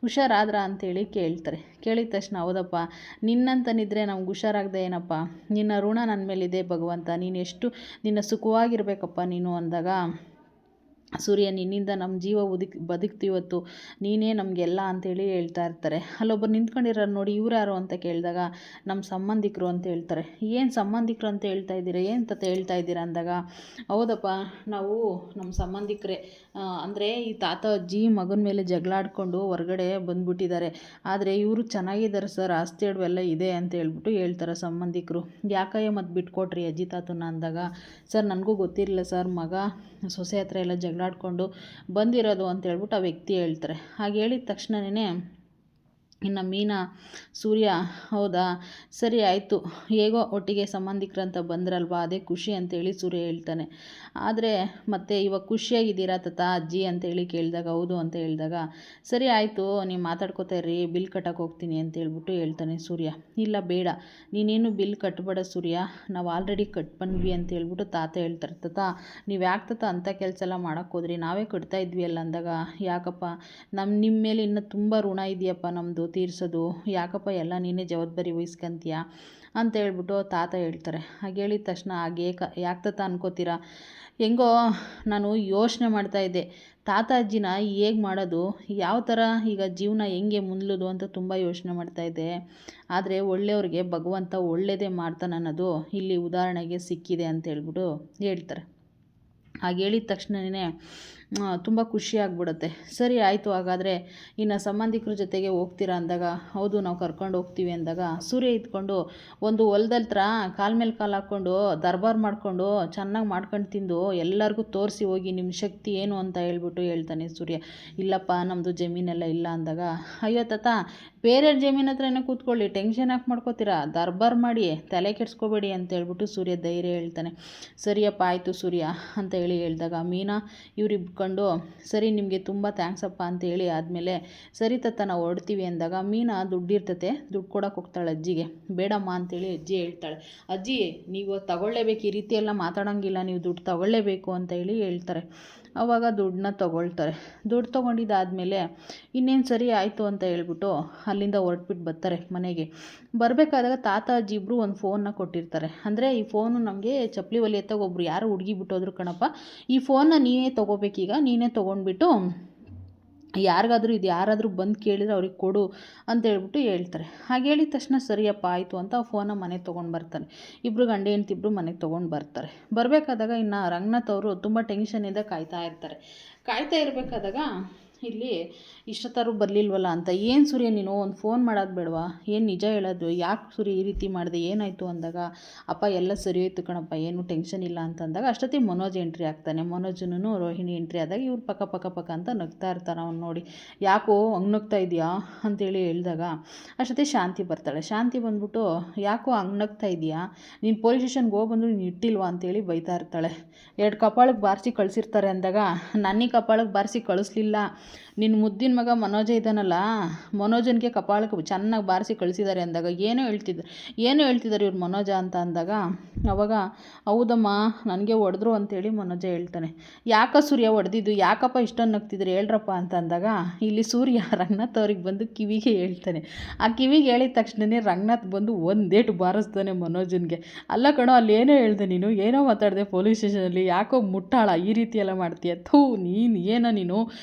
ಹುಷಾರಾದ್ರಾ ಅಂತೇಳಿ ಕೇಳ್ತಾರೆ. ಕೇಳಿದ ತಕ್ಷಣ, ಹೌದಪ್ಪ ನಿನ್ನಂತನಿದ್ರೆ ನಮ್ಗೆ ಹುಷಾರಾಗದೆ ಏನಪ್ಪ, ನಿನ್ನ ಋಣ ನನ್ನ ಮೇಲಿದೆ ಭಗವಂತ, ನೀನು ಎಷ್ಟು ನಿನ್ನ ಸುಖವಾಗಿರ್ಬೇಕಪ್ಪ ನೀನು ಅಂದಾಗ, ಸೂರ್ಯ ನಿನ್ನಿಂದ ನಮ್ಮ ಜೀವ ಬದುಕ್ತಿವತ್ತು, ನೀನೇ ನಮಗೆಲ್ಲ ಅಂತೇಳಿ ಹೇಳ್ತಾ ಇರ್ತಾರೆ. ಅಲ್ಲೊಬ್ಬರು ನಿಂತ್ಕೊಂಡಿರೋರು ನೋಡಿ, ಇವ್ರು ಯಾರು ಅಂತ ಕೇಳಿದಾಗ, ನಮ್ಮ ಸಂಬಂಧಿಕರು ಅಂತ ಹೇಳ್ತಾರೆ. ಏನು ಸಂಬಂಧಿಕರು ಅಂತ ಹೇಳ್ತಾ ಇದ್ದೀರಾ, ಏನು ತತ ಹೇಳ್ತಾ ಇದ್ದೀರಾ ಅಂದಾಗ, ಹೌದಪ್ಪ ನಾವು ನಮ್ಮ ಸಂಬಂಧಿಕರೇ, ಅಂದರೆ ಈ ತಾತ ಅಜ್ಜಿ ಮಗನ ಮೇಲೆ ಜಗಳ ಆಡ್ಕೊಂಡು ಹೊರಗಡೆ ಬಂದುಬಿಟ್ಟಿದ್ದಾರೆ, ಆದರೆ ಇವರು ಚೆನ್ನಾಗಿದ್ದಾರೆ ಸರ್, ಆಸ್ತಿ ಅಡವೆಲ್ಲ ಇದೆ ಅಂತ ಹೇಳ್ಬಿಟ್ಟು ಹೇಳ್ತಾರೆ ಸಂಬಂಧಿಕರು. ಯಾಕಯ್ಯ ಮತ್ತು ಬಿಟ್ಕೊಟ್ರಿ ಅಜ್ಜಿ ತಾತನ ಅಂದಾಗ, ಸರ್ ನನಗೂ ಗೊತ್ತಿರಲಿಲ್ಲ ಸರ್, ಮಗ ಸೊಸೆ ಹತ್ರ ಎಲ್ಲ ಜಗಳಾಡ್ಕೊಂಡು ಬಂದಿರೋದು ಅಂತ ಹೇಳ್ಬಿಟ್ಟು ಆ ವ್ಯಕ್ತಿ ಹೇಳ್ತಾರೆ. ಹಾಗೆ ಹೇಳಿದ ತಕ್ಷಣವೇ ಇನ್ನು ಮೀನಾ, ಸೂರ್ಯ ಹೌದಾ ಸರಿ ಆಯಿತು, ಹೇಗೋ ಒಟ್ಟಿಗೆ ಸಂಬಂಧಿಕರಂತ ಬಂದ್ರಲ್ವಾ ಅದೇ ಖುಷಿ ಅಂತೇಳಿ ಸೂರ್ಯ ಹೇಳ್ತಾನೆ. ಆದರೆ ಮತ್ತೆ ಇವಾಗ ಖುಷಿಯಾಗಿದ್ದೀರಾ ತಾತ ಅಜ್ಜಿ ಅಂತೇಳಿ ಕೇಳಿದಾಗ, ಹೌದು ಅಂತ ಹೇಳಿದಾಗ, ಸರಿ ಆಯಿತು ನೀವು ಮಾತಾಡ್ಕೋತಾ ಇರ್ರಿ, ಬಿಲ್ ಕಟ್ಟಕ್ಕೆ ಹೋಗ್ತೀನಿ ಅಂತ ಹೇಳ್ಬಿಟ್ಟು ಹೇಳ್ತಾನೆ ಸೂರ್ಯ. ಇಲ್ಲ ಬೇಡ ನೀನೇನು ಬಿಲ್ ಕಟ್ಟಬೇಡ ಸೂರ್ಯ, ನಾವು ಆಲ್ರೆಡಿ ಬಂದ್ವಿ ಅಂತ ಹೇಳ್ಬಿಟ್ಟು ತಾತ ಹೇಳ್ತಾರೆ. ತಾತ ನೀವು ಯಾಕೆ ತಾತ ಅಂಥ ಕೆಲಸ ಎಲ್ಲ ಮಾಡೋಕ್ಕೆ ಹೋದ್ರಿ, ನಾವೇ ಕಟ್ತಾ ಇದ್ವಿ ಅಲ್ಲ ಅಂದಾಗ, ಯಾಕಪ್ಪ ನಿಮ್ಮ ಮೇಲೆ ಇನ್ನೂ ತುಂಬ ಋಣ ಇದೆಯಪ್ಪ ನಮ್ಮದು ತೀರಿಸೋದು, ಯಾಕಪ್ಪ ಎಲ್ಲ ನೀನೇ ಜವಾಬ್ದಾರಿ ವಹಿಸ್ಕೊಂತೀಯ ಅಂತ ಹೇಳ್ಬಿಟ್ಟು ತಾತ ಹೇಳ್ತಾರೆ. ಹಾಗೆ ಹೇಳಿದ ತಕ್ಷಣ, ಯಾಕೆ ತಾತ ಅನ್ಕೋತೀರಾ, ಹೆಂಗೋ ನಾನು ಯೋಚನೆ ಮಾಡ್ತಾಯಿದ್ದೆ ತಾತ ಅಜ್ಜಿನ ಹೇಗೆ ಮಾಡೋದು, ಯಾವ ಥರ ಈಗ ಜೀವನ ಹೆಂಗೆ ಮುನ್ಲೋದು ಅಂತ ತುಂಬ ಯೋಚನೆ ಮಾಡ್ತಾಯಿದ್ದೆ. ಆದರೆ ಒಳ್ಳೆಯವ್ರಿಗೆ ಭಗವಂತ ಒಳ್ಳೆಯದೇ ಮಾಡ್ತಾನೆ ಅನ್ನೋದು ಇಲ್ಲಿ ಉದಾಹರಣೆಗೆ ಸಿಕ್ಕಿದೆ ಅಂತ ಹೇಳ್ಬಿಟ್ಟು ಹೇಳ್ತಾರೆ. ಹಾಗೆ ಹೇಳಿದ ತಕ್ಷಣವೇ ತುಂಬ ಖುಷಿ ಆಗ್ಬಿಡುತ್ತೆ. ಸರಿ ಆಯಿತು, ಹಾಗಾದರೆ ಇನ್ನು ಸಂಬಂಧಿಕರ ಜೊತೆಗೆ ಹೋಗ್ತೀರಾ ಅಂದಾಗ, ಹೌದು ನಾವು ಕರ್ಕೊಂಡು ಹೋಗ್ತೀವಿ ಅಂದಾಗ, ಸೂರ್ಯ ಇದ್ಕೊಂಡು ಒಂದು ಹೊಲದತ್ರ ಕಾಲ ಮೇಲೆ ಕಾಲು ಹಾಕ್ಕೊಂಡು ದರ್ಬಾರ್ ಮಾಡಿಕೊಂಡು ಚೆನ್ನಾಗಿ ಮಾಡ್ಕೊಂಡು ತಿಂದು ಎಲ್ಲರಿಗೂ ತೋರಿಸಿ ಹೋಗಿ ನಿಮ್ಮ ಶಕ್ತಿ ಏನು ಅಂತ ಹೇಳ್ಬಿಟ್ಟು ಹೇಳ್ತಾನೆ ಸೂರ್ಯ. ಇಲ್ಲಪ್ಪ ನಮ್ಮದು ಜಮೀನೆಲ್ಲ ಇಲ್ಲ ಅಂದಾಗ, ಅಯ್ಯೋ ತಾತ ಬೇರೆಯವ್ರ ಜಮೀನು ಹತ್ರನೇ ಕೂತ್ಕೊಳ್ಳಿ, ಟೆನ್ಷನ್ ಯಾಕೆ ಮಾಡ್ಕೋತೀರಾ, ದರ್ಬಾರ್ ಮಾಡಿ ತಲೆ ಕೆಡಿಸ್ಕೋಬೇಡಿ ಅಂತ ಹೇಳ್ಬಿಟ್ಟು ಸೂರ್ಯ ಧೈರ್ಯ ಹೇಳ್ತಾನೆ. ಸರಿಯಪ್ಪ ಆಯಿತು ಸೂರ್ಯ ಅಂತ ಹೇಳಿದಾಗ, ಮೀನಾ ಇವ್ರು ಇಬ್ಕೊಂಡು ಸರಿ ನಿಮಗೆ ತುಂಬ ಥ್ಯಾಂಕ್ಸಪ್ಪ ಅಂತ ಹೇಳಿ ಆದಮೇಲೆ, ಸರಿ ತಾತ ನಾವು ಹೊರಡ್ತೀವಿ ಅಂದಾಗ, ಮೀನಾ ದುಡ್ಡಿರ್ತತೆ ದುಡ್ಡು ಕೊಡೋಕೆ ಹೋಗ್ತಾಳೆ ಅಜ್ಜಿಗೆ. ಬೇಡಮ್ಮ ಅಂತೇಳಿ ಅಜ್ಜಿ ಹೇಳ್ತಾಳೆ. ಅಜ್ಜಿ ನೀವು ತಗೊಳ್ಳೇಬೇಕು, ಈ ರೀತಿ ಎಲ್ಲ ಮಾತಾಡೋಂಗಿಲ್ಲ, ನೀವು ದುಡ್ಡು ತಗೊಳ್ಳೇಬೇಕು ಅಂತ ಹೇಳಿ ಹೇಳ್ತಾರೆ. ಆವಾಗ ದುಡ್ಡನ್ನ ತೊಗೊಳ್ತಾರೆ. ದುಡ್ಡು ತೊಗೊಂಡಿದ್ದಾದಮೇಲೆ ಇನ್ನೇನು ಸರಿ ಆಯಿತು ಅಂತ ಹೇಳ್ಬಿಟ್ಟು ಅಲ್ಲಿಂದ ಹೊರಟ್ಬಿಟ್ಟು ಬರ್ತಾರೆ ಮನೆಗೆ. ಬರಬೇಕಾದಾಗ ತಾತ ಅಜ್ಜಿ ಇಬ್ಬರು ಒಂದು ಫೋನ್ನ ಕೊಟ್ಟಿರ್ತಾರೆ. ಅಂದರೆ ಈ ಫೋನು ನಮಗೆ ಚಪ್ಪಲಿ ಒಲಿ ಎತ್ತಾಗ ಒಬ್ರು ಯಾರು ಹುಡುಗಿ ಬಿಟ್ಟೋದ್ರು ಕಣಪ್ಪ, ಈ ಫೋನ್ನ ನೀನೇ ತೊಗೋಬೇಕೀಗ, ನೀನೇ ತೊಗೊಂಡ್ಬಿಟ್ಟು ಯಾರಾದರೂ ಬಂದು ಕೇಳಿದರೆ ಅವ್ರಿಗೆ ಕೊಡು ಅಂತ ಹೇಳ್ಬಿಟ್ಟು ಹೇಳ್ತಾರೆ. ಹಾಗೆ ಹೇಳಿದ ತಕ್ಷಣ ಸರಿಯಪ್ಪ ಆಯಿತು ಅಂತ ಆ ಫೋನ ಮನೆಗೆ ತೊಗೊಂಡು ಬರ್ತಾನೆ. ಇಬ್ಬರು ಗಂಡ ಹೆಂಡ್ತಿ ಇಬ್ಬರು ಮನೆಗೆ ತೊಗೊಂಡು ಬರ್ತಾರೆ. ಬರಬೇಕಾದಾಗ ಇನ್ನು ರಂಗನಾಥ್ ಅವರು ತುಂಬ ಟೆನ್ಷನಿಂದ ಕಾಯ್ತಾ ಇರ್ತಾರೆ. ಕಾಯ್ತಾ ಇರಬೇಕಾದಾಗ ಇಲ್ಲಿ ಇಷ್ಟೊತ್ತಾರು ಬರಲಿಲ್ವಲ್ಲ ಅಂತ. ಏನು ಸೂರ್ಯ ನೀನು ಒಂದು ಫೋನ್ ಮಾಡೋದು ಬೇಡವಾ, ಏನು ನಿಜ ಹೇಳೋದು, ಯಾಕೆ ಸೂರ್ಯ ಈ ರೀತಿ ಮಾಡಿದೆ, ಏನಾಯಿತು ಅಂದಾಗ ಅಪ್ಪ ಎಲ್ಲ ಸರಿ ಹೋಯ್ತು ಕಣಪ್ಪ, ಏನು ಟೆನ್ಷನ್ ಇಲ್ಲ ಅಂತಂದಾಗ ಅಷ್ಟೊತ್ತಿಗೆ ಮನೋಜ್ ಎಂಟ್ರಿ ಆಗ್ತಾನೆ. ಮನೋಜನೂ ರೋಹಿಣಿ ಎಂಟ್ರಿ ಆದಾಗ ಇವ್ರು ಪಕ್ಕ ಅಂತ ನಗ್ತಾ ಇರ್ತಾರೆ. ಅವ್ನು ನೋಡಿ ಯಾಕೋ ಹಂಗೆ ನಗ್ತಾ ಇದೆಯಾ ಅಂತೇಳಿ ಹೇಳಿದಾಗ ಅಷ್ಟೊತ್ತಿಗೆ ಶಾಂತಿ ಬರ್ತಾಳೆ. ಶಾಂತಿ ಬಂದ್ಬಿಟ್ಟು ಯಾಕೋ ಹಂಗೆ ನಗ್ತಾ ಇದೆಯಾ, ನೀನು ಪೊಲೀಸ್ ಸ್ಟೇಷನ್ಗೆ ಹೋಗಿ ಬಂದು ನೀನು ಇಟ್ಟಿಲ್ವಾ ಅಂತೇಳಿ ಬೈತಾ ಇರ್ತಾಳೆ. 2 ಕಪಾಳಕ್ಕೆ ಬಾರಿಸಿ ಕಳಿಸಿರ್ತಾರೆ ಅಂದಾಗ ನನಗೆ ಕಪಾಳಕ್ಕೆ ಬಾರಿಸಿ ಕಳಿಸ್ಲಿಲ್ಲ, ನಿನ್ನ ಮುದ್ದಿನ ಮಗ ಮನೋಜ ಇದ್ದಾನಲ್ಲ, ಮನೋಜನಿಗೆ ಕಪಾಳಕ್ಕೆ ಚೆನ್ನಾಗಿ ಬಾರಿಸಿ ಕಳಿಸಿದ್ದಾರೆ ಅಂದಾಗ ಏನೋ ಹೇಳ್ತಿದ್ದಾರೆ ಇವ್ರು ಮನೋಜ ಅಂತ ಅಂದಾಗ ಅವಾಗ ಹೌದಮ್ಮ ನನಗೆ ಹೊಡೆದ್ರು ಅಂತೇಳಿ ಮನೋಜ ಹೇಳ್ತಾನೆ. ಯಾಕ ಸೂರ್ಯ ಹೊಡೆದಿದ್ದು, ಯಾಕಪ್ಪ ಇಷ್ಟೊಂದು ನಗ್ತಿದ್ರೆ ಹೇಳ್ರಪ್ಪ ಅಂತ ಅಂದಾಗ ಇಲ್ಲಿ ಸೂರ್ಯ ರಂಗನಾಥ್ ಅವ್ರಿಗೆ ಬಂದು ಕಿವಿಗೆ ಹೇಳ್ತಾನೆ. ಆ ಕಿವಿಗೆ ಹೇಳಿದ ತಕ್ಷಣವೇ ರಂಗನಾಥ್ ಬಂದು ಒಂದೇಟು ಬಾರಿಸ್ತಾನೆ ಮನೋಜನ್ಗೆ. ಅಲ್ಲ ಕಣೋ, ಅಲ್ಲಿ ಏನೋ ಹೇಳ್ದೆ ನೀನು, ಏನೋ ಮಾತಾಡಿದೆ ಪೊಲೀಸ್ ಸ್ಟೇಷನಲ್ಲಿ, ಯಾಕೋ ಮುಟ್ಟಾಳ ಈ ರೀತಿ ಎಲ್ಲ ಮಾಡ್ತೀಯ, ಥೂ ನೀನು ಏನೋ ನೀನು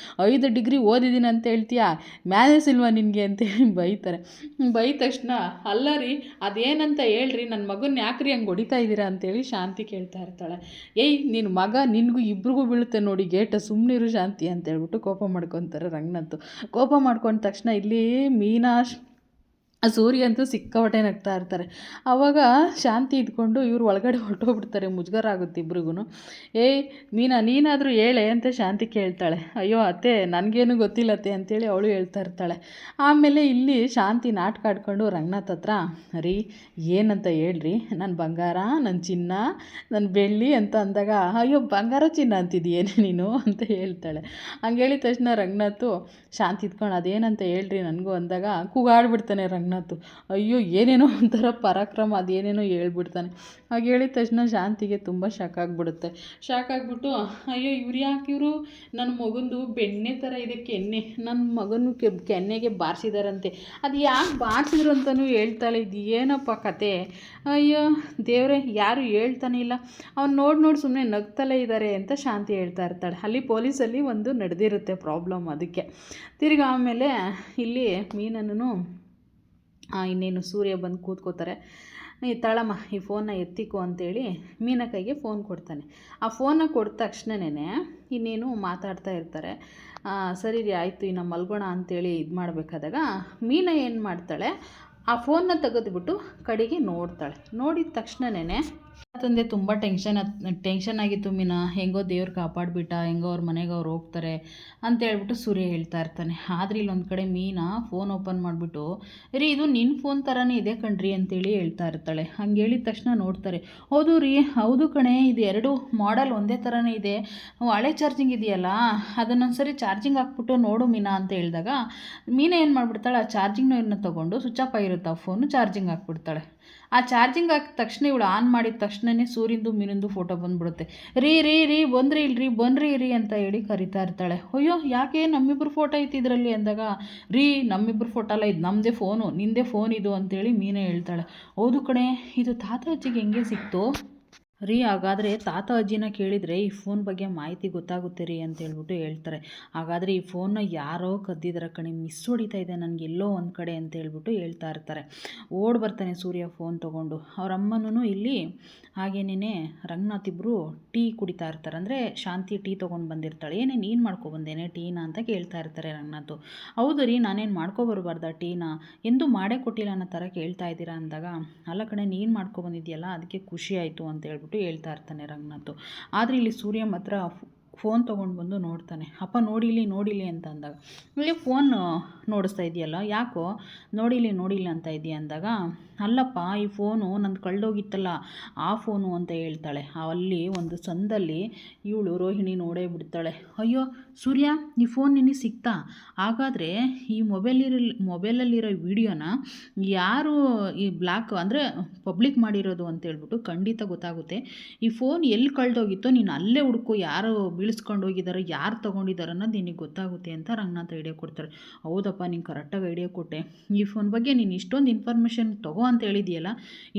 5 ಡಿಗ್ರಿ ಓದಿದ್ದೀನಿ ಅಂತ ಹೇಳ್ತೀಯಾ, ಮ್ಯಾನೇಜ್ ಇಲ್ವಾ ನಿನಗೆ ಅಂತೇಳಿ ಬೈತಾರೆ. ಬೈದ ತಕ್ಷಣ ಅಲ್ಲ ರೀ ಅದೇನಂತ ಹೇಳ್ರಿ, ನನ್ನ ಮಗನ ಯಾಕ್ರಿ ಹಂಗೆ ಹೊಡಿತಾ ಇದ್ದೀರಾ ಅಂತೇಳಿ ಶಾಂತಿ ಕೇಳ್ತಾ ಇರ್ತಾಳೆ. ಏಯ್ ನಿನ್ನ ಮಗ ನಿನಗೂ ಇಬ್ರಿಗೂ ಬೀಳುತ್ತೆ ನೋಡಿ ಗೇಟ, ಸುಮ್ಮನಿರು ಶಾಂತಿ ಅಂತ ಹೇಳ್ಬಿಟ್ಟು ಕೋಪ ಮಾಡ್ಕೊತಾರೆ ರಂಗನಾಥ್. ಕೋಪ ಮಾಡ್ಕೊಂಡ ತಕ್ಷಣ ಇಲ್ಲಿ ಮೀನಾ ಸೂರ್ಯ ಅಂತೂ ಸಿಕ್ಕಾಪಟ್ಟೆ ನಗ್ತಾ ಇರ್ತಾರೆ. ಆವಾಗ ಶಾಂತಿ ಇದ್ಕೊಂಡು ಇವ್ರು ಒಳಗಡೆ ಹೊರಟೋಗ್ಬಿಡ್ತಾರೆ. ಮುಜುಗರ ಆಗುತ್ತೆ ಇಬ್ರಿಗೂ. ಏಯ್ ಮೀನಾ ನೀನಾದರೂ ಹೇಳೆ ಅಂತ ಶಾಂತಿ ಕೇಳ್ತಾಳೆ. ಅಯ್ಯೋ ಅತ್ತೆ ನನಗೇನು ಗೊತ್ತಿಲ್ಲ ಅತ್ತೆ ಅಂತೇಳಿ ಅವಳು ಹೇಳ್ತಾ ಇರ್ತಾಳೆ. ಆಮೇಲೆ ಇಲ್ಲಿ ಶಾಂತಿ ನಾಟಕ ಆಡ್ಕೊಂಡು ರಂಗನಾಥ್ ಹತ್ರ ರೀ ಏನಂತ ಹೇಳ್ರಿ, ನನ್ನ ಬಂಗಾರ, ನನ್ನ ಚಿನ್ನ, ನನ್ನ ಬೆಳ್ಳಿ ಅಂತ ಅಂದಾಗ ಅಯ್ಯೋ ಬಂಗಾರ ಚಿನ್ನ ಅಂತಿದ್ದೀಯೇನು ನೀನು ಅಂತ ಹೇಳ್ತಾಳೆ. ಹಂಗೆ ಹೇಳಿದ ತಕ್ಷಣ ರಂಗನಾಥು ಶಾಂತಿ ಇದ್ಕೊಂಡು ಅದೇನಂತ ಹೇಳ್ರಿ ನನಗೂ ಅಂದಾಗ ಕೂಗಾಡ್ಬಿಡ್ತಾನೆ ರಂಗನಾಥ್. ಅಯ್ಯೋ ಏನೇನೋ ಒಂಥರ ಪರಾಕ್ರಮ ಅದೇನೇನೋ ಹೇಳ್ಬಿಡ್ತಾನೆ. ಹಾಗೆ ಹೇಳಿದ ತಕ್ಷಣ ಶಾಂತಿಗೆ ತುಂಬ ಶಾಕ್ ಆಗಿಬಿಡುತ್ತೆ. ಶಾಕ್ ಆಗಿಬಿಟ್ಟು ಅಯ್ಯೋ ಇವ್ರು ಯಾಕೆ ಇವರು ನನ್ನ ಮಗಂದು ಬೆಣ್ಣೆ ಥರ ಇದೆ ಕೆನ್ನೆ, ನನ್ನ ಮಗನ ಕೆನ್ನೆಗೆ ಬಾರಿಸಿದಾರಂತೆ, ಅದು ಯಾಕೆ ಬಾರಿಸಿದ್ರು ಅಂತಲೂ ಹೇಳ್ತಾಳೆ. ಇದು ಏನಪ್ಪ ಕತೆ, ಅಯ್ಯೋ ದೇವರೇ ಯಾರು ಹೇಳ್ತಾನೆ ಇಲ್ಲ, ಅವ್ನು ನೋಡಿ ಸುಮ್ಮನೆ ನಗ್ತಲೇ ಇದ್ದಾರೆ ಅಂತ ಶಾಂತಿ ಹೇಳ್ತಾ ಇರ್ತಾಳೆ. ಅಲ್ಲಿ ಪೊಲೀಸಲ್ಲಿ ಒಂದು ನಡೆದಿರುತ್ತೆ ಪ್ರಾಬ್ಲಮ್, ಅದಕ್ಕೆ ತಿರ್ಗಿ ಆಮೇಲೆ ಇಲ್ಲಿ ಮೀನನ್ನು ಇನ್ನೇನು ಸೂರ್ಯ ಬಂದು ಕೂತ್ಕೋತಾರೆ. ತಳಮ್ಮ ಈ ಫೋನ್ನ ಎತ್ತಿಕೋ ಅಂತೇಳಿ ಮೀನ ಕೈಗೆ ಫೋನ್ ಕೊಡ್ತಾನೆ. ಆ ಫೋನ್ನ ಕೊಟ್ಟ ತಕ್ಷಣವೇ ಇನ್ನೇನು ಮಾತಾಡ್ತಾ ಇರ್ತಾರೆ. ಸರಿ ರೀ ಆಯಿತು ಇನ್ನು ಮಲ್ಗೋಣ ಅಂತೇಳಿ ಇದು ಮಾಡಬೇಕಾದಾಗ ಮೀನ ಏನು ಮಾಡ್ತಾಳೆ, ಆ ಫೋನ್ನ ತೆಗೆದುಬಿಟ್ಟು ಕಡೆಗೆ ನೋಡ್ತಾಳೆ. ನೋಡಿದ ತಕ್ಷಣವೇ ತಂದೆ ತುಂಬ ಟೆನ್ಷನ್ ಆಗಿತ್ತು ಮೀನಾ, ಹೆಂಗೋ ದೇವ್ರು ಕಾಪಾಡಿಬಿಟ್ಟ, ಹೆಂಗೋ ಅವ್ರ ಮನೆಗೆ ಅವ್ರು ಹೋಗ್ತಾರೆ ಅಂತ ಹೇಳ್ಬಿಟ್ಟು ಸೂರ್ಯ ಹೇಳ್ತಾ ಇರ್ತಾನೆ. ಆದರೆ ಇಲ್ಲೊಂದು ಕಡೆ ಮೀನಾ ಫೋನ್ ಓಪನ್ ಮಾಡಿಬಿಟ್ಟು ರೀ ಇದು ನಿನ್ನ ಫೋನ್ ಥರನೇ ಇದೆ ಕಣ್ರಿ ಅಂತೇಳಿ ಹೇಳ್ತಾ ಇರ್ತಾಳೆ. ಹಂಗೆ ಹೇಳಿದ ತಕ್ಷಣ ನೋಡ್ತಾರೆ. ಹೌದು ರೀ ಹೌದು ಕಣೆ, ಇದು 2 ಮಾಡೆಲ್ ಒಂದೇ ಥರನೇ ಇದೆ, ಹಳೆ ಚಾರ್ಜಿಂಗ್ ಇದೆಯಲ್ಲ ಅದನ್ನೊಂದ್ಸರಿ ಚಾರ್ಜಿಂಗ್ ಹಾಕ್ಬಿಟ್ಟು ನೋಡು ಮೀನಾ ಅಂತ ಹೇಳಿದಾಗ ಮೀನಾ ಏನು ಮಾಡಿಬಿಡ್ತಾಳೆ, ಆ ಚಾರ್ಜಿಂಗ್ನ ತೊಗೊಂಡು ಸ್ವಿಚ್ ಆಫ್ ಆಗಿರುತ್ತೆ ಆ ಫೋನು, ಚಾರ್ಜಿಂಗ್ ಹಾಕ್ಬಿಡ್ತಾಳೆ. ಆ ಚಾರ್ಜಿಂಗ್ ಹಾಕಿದ ತಕ್ಷಣ ಇವಳು ಆನ್ ಮಾಡಿದ ತಕ್ಷಣವೇ ಸೂರ್ಯಂದು ಮೀನಂದು ಫೋಟೋ ಬಂದುಬಿಡುತ್ತೆ. ರೀ ಬನ್ರಿ ಅಂತ ಹೇಳಿ ಕರಿತಾ ಇರ್ತಾಳೆ. ಅಯ್ಯೋ ಯಾಕೆ ನಮ್ಮಿಬ್ಬರು ಫೋಟೋ ಐತಿ ಇದರಲ್ಲಿ ಅಂದಾಗ ರೀ ನಮ್ಮಿಬ್ಬರು ಫೋಟೋ ಅಲ್ಲ, ಇದು ನಮ್ಮದೇ ಫೋನು, ನಿಂದೇ ಫೋನ್ ಇದು ಅಂತೇಳಿ ಮೀನೇ ಹೇಳ್ತಾಳೆ. ಹೌದು ಕಣೆ ಇದು ತಾತ ಅಜ್ಜಿಗೆ ಹೆಂಗೆ ಸಿಕ್ತು ರೀ, ಹಾಗಾದರೆ ತಾತ ಅಜ್ಜಿನ ಕೇಳಿದರೆ ಈ ಫೋನ್ ಬಗ್ಗೆ ಮಾಹಿತಿ ಗೊತ್ತಾಗುತ್ತೆ ರೀ ಅಂತ ಹೇಳ್ಬಿಟ್ಟು ಹೇಳ್ತಾರೆ. ಹಾಗಾದರೆ ಈ ಫೋನ್ನ ಯಾರೋ ಕದ್ದಿದ್ರ ಕಣೆ, ಮಿಸ್ ಹೊಡಿತಾ ಇದೆ ನನಗೆ ಎಲ್ಲೋ ಒಂದು ಕಡೆ ಅಂತ ಹೇಳ್ಬಿಟ್ಟು ಹೇಳ್ತಾ ಇರ್ತಾರೆ. ಓಡ್ ಬರ್ತಾನೆ ಸೂರ್ಯ ಫೋನ್ ತೊಗೊಂಡು. ಅವ್ರ ಅಮ್ಮನೂ ಇಲ್ಲಿ ಹಾಗೇನೇ ರಂಗನಾಥ್ ಇಬ್ಬರು ಟೀ ಕುಡಿತಾ ಇರ್ತಾರೆ. ಅಂದರೆ ಶಾಂತಿ ಟೀ ತೊಗೊಂಡು ಬಂದಿರ್ತಾಳೆ. ಏನೇ ನೀನು ಮಾಡ್ಕೊಬಂದೇನೆ ಟೀನಾ ಅಂತ ಕೇಳ್ತಾ ಇರ್ತಾರೆ ರಂಗನಾಥ್. ಹೌದು ರೀ ನಾನೇನು ಮಾಡ್ಕೊಬರ್ಬಾರ್ದ ಟೀನಾ, ಎಂದೂ ಮಾಡೇ ಕೊಟ್ಟಿಲ್ಲ ಅನ್ನೋ ಥರ ಕೇಳ್ತಾ ಇದ್ದೀರಾ ಅಂದಾಗ ಅಲ್ಲ ಕಣೆ ನೀನು ಮಾಡ್ಕೊಬಂದಿದ್ಯಲ್ಲ ಅದಕ್ಕೆ ಖುಷಿ ಆಯಿತು ಅಂತ ಹೇಳ್ಬಿಟ್ಟು ಹೇಳ್ತಾ ಇರ್ತಾನೆ ರಂಗನಾಥ್. ಆದರೆ ಇಲ್ಲಿ ಸೂರ್ಯ ಮಾತ್ರ ಫೋನ್ ತೊಗೊಂಡು ಬಂದು ನೋಡ್ತಾನೆ. ಅಪ್ಪ ನೋಡಿಲಿ ಅಂತ ಅಂದಾಗ ಇಲ್ಲಿ ಫೋನ್ ನೋಡಿಸ್ತಾ ಇದೆಯಲ್ಲ, ಯಾಕೋ ನೋಡಿಲಿ ಅಂತ ಇದೆಯಾ ಅಂದಾಗ ಅಲ್ಲಪ್ಪ ಈ ಫೋನು ನಂದು ಕಳೆದೋಗಿತ್ತಲ್ಲ ಆ ಫೋನು ಅಂತ ಹೇಳ್ತಾಳೆ. ಅಲ್ಲಿ ಒಂದು ಸಂದಲ್ಲಿ ಇವಳು ರೋಹಿಣಿ ನೋಡೇ ಬಿಡ್ತಾಳೆ. ಅಯ್ಯೋ ಸೂರ್ಯ ಈ ಫೋನ್ ನಿನಗೆ ಸಿಕ್ತಾ, ಹಾಗಾದರೆ ಈ ಮೊಬೈಲಲ್ಲಿರೋ ವಿಡಿಯೋನ ಯಾರು ಈ ಬ್ಲಾಕ್ ಅಂದರೆ ಪಬ್ಲಿಕ್ ಮಾಡಿರೋದು ಅಂತ ಹೇಳ್ಬಿಟ್ಟು ಖಂಡಿತ ಗೊತ್ತಾಗುತ್ತೆ. ಈ ಫೋನ್ ಎಲ್ಲಿ ಕಳೆದೋಗಿತ್ತೋ ನೀನು ಅಲ್ಲೇ ಹುಡ್ಕೋ, ಯಾರು ಬೀಳಿಸ್ಕೊಂಡು ಹೋಗಿದ್ದಾರೋ ಯಾರು ತೊಗೊಂಡಿದ್ದಾರೋ ಅನ್ನೋದು ನಿನಗೆ ಗೊತ್ತಾಗುತ್ತೆ ಅಂತ ರಂಗನಾಥ್ ಐಡಿಯಾ ಕೊಡ್ತಾರೆ. ಹೌದಪ್ಪ ನೀನು ಕರೆಕ್ಟಾಗಿ ಐಡಿಯಾ ಕೊಟ್ಟೆ, ಈ ಫೋನ್ ಬಗ್ಗೆ ನೀನು ಇಷ್ಟೊಂದು ಇನ್ಫಾರ್ಮೇಷನ್ ತಗೋ ಅಂತ ಹೇಳಿದೆಯಲ್ಲ,